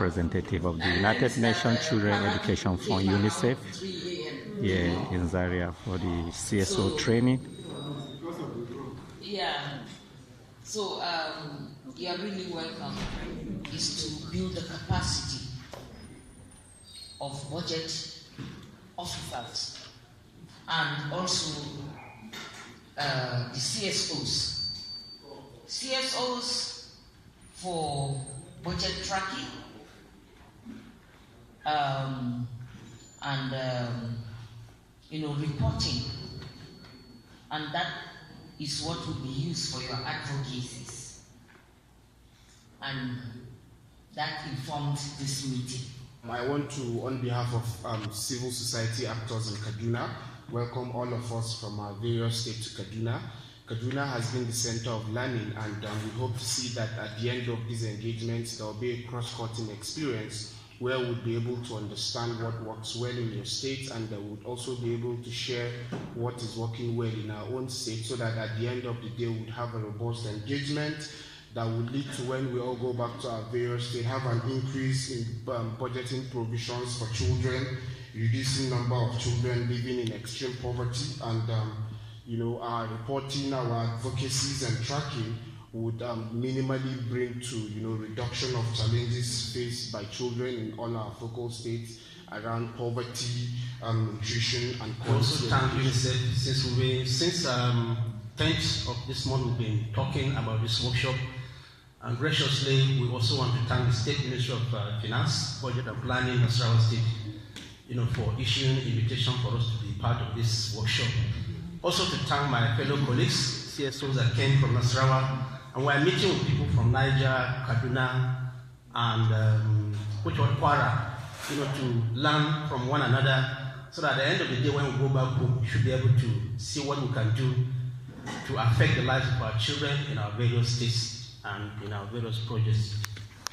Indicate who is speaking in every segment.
Speaker 1: representative of the United Nations Children Education Fund, UNICEF, here in Zaria for the CSO training.
Speaker 2: Yeah, so you are really welcome. Is to build the capacity of budget officers and also the CSOs. CSOs for budget tracking and reporting, and that is what will be used for your advocacies, and that informed this meeting.
Speaker 3: I want to, on behalf of civil society actors in Kaduna, welcome all of us from our various states to Kaduna. Kaduna has been the center of learning, and we hope to see that at the end of these engagements, there will be a cross-cutting experience where we'll be able to understand what works well in your state, and we'll also be able to share what is working well in our own state, so that at the end of the day, we'll have a robust engagement that will lead to, when we all go back to our various states, have an increase in budgeting provisions for children, reducing number of children living in extreme poverty, and our reporting, our advocacies and tracking would minimally bring to reduction of challenges faced by children in all our focal states around poverty, nutrition, and quality.
Speaker 4: Also thank UNICEF since 10th of this month we've been talking about this workshop, and graciously we also want to thank the State Ministry of Finance, Budget and Planning, Nasarawa State, for issuing an invitation for us to be part of this workshop. Also to thank my fellow colleagues, CSOs that came from Nasarawa, and we're meeting with people from Niger, Kaduna, and Kwara, to learn from one another, so that at the end of the day, when we go back home, we should be able to see what we can do to affect the lives of our children in our various states and in our various projects.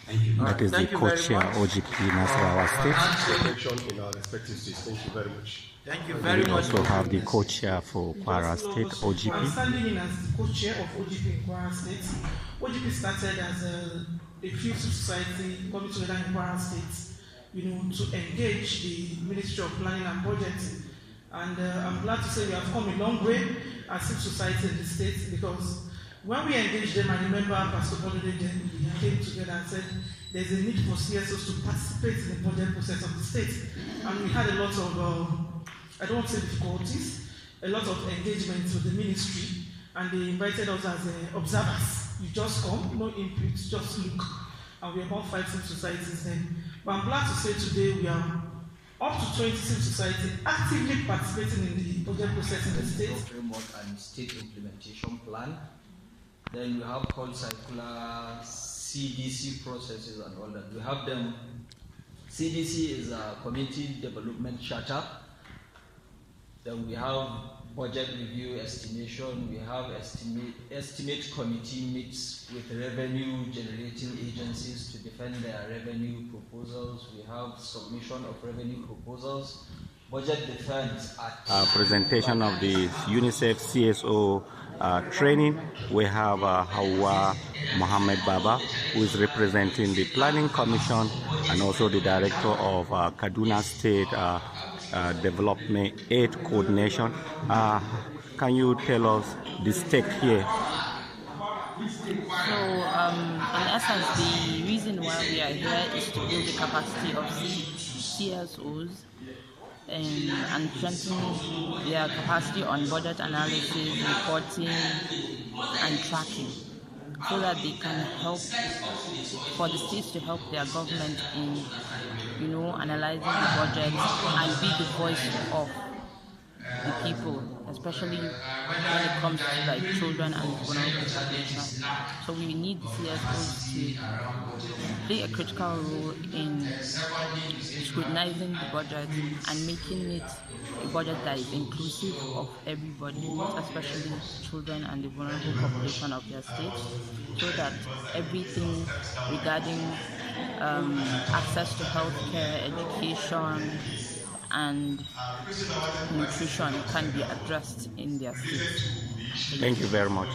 Speaker 4: Thank you.
Speaker 1: That is the co-chair OGP Nasarawa State.
Speaker 3: In our respective states. Thank you very much.
Speaker 5: Thank you very much.
Speaker 1: We also have the co-chair for Kwara State, OGP.
Speaker 5: I'm standing in as the co-chair of OGP in Kwara State. OGP started as a civil society coming together in Kwara State, to engage the Ministry of Planning and Budget. And I'm glad to say we have come a long way as civil society in the state, because when we engaged them, I remember Pastor Bolide then came together and said there's a need for CSOs to participate in the budget process of the state. And we had a lot of, I don't want to say difficulties, a lot of engagements with the ministry, and they invited us as observers. You just come, no input, just look. And we're about 5 civil societies then. But I'm glad to say today we are up to 20 civil society actively participating in the budget process in the state.
Speaker 6: Framework and state implementation plan. Then we have called circular CDC processes and all that. We have them. CDC is a community development charter. Then we have budget review estimation. We have estimate committee meets with revenue generating agencies to defend their revenue proposals. We have submission of revenue proposals. Budget defense at
Speaker 1: presentation of the UNICEF-CSO training. We have Hawa Mohammed Baba, who is representing the Planning Commission and also the Director of Kaduna State Development Aid Coordination. Can you tell us the stake here?
Speaker 7: So, in essence, the reason why we are here is to build the capacity of CSOs and strengthen their capacity on budget analysis, reporting, and tracking, so that they can help, for the states to help their government in, analyzing the budget and be the voice of the people, especially when it comes to like children and vulnerable population. So we need the CSOs to play a critical role in scrutinizing the budget and making it a budget that is inclusive of everybody, especially children and the vulnerable population of their states, so that everything regarding access to healthcare, education, and nutrition can be addressed in their states.
Speaker 1: Thank you very much.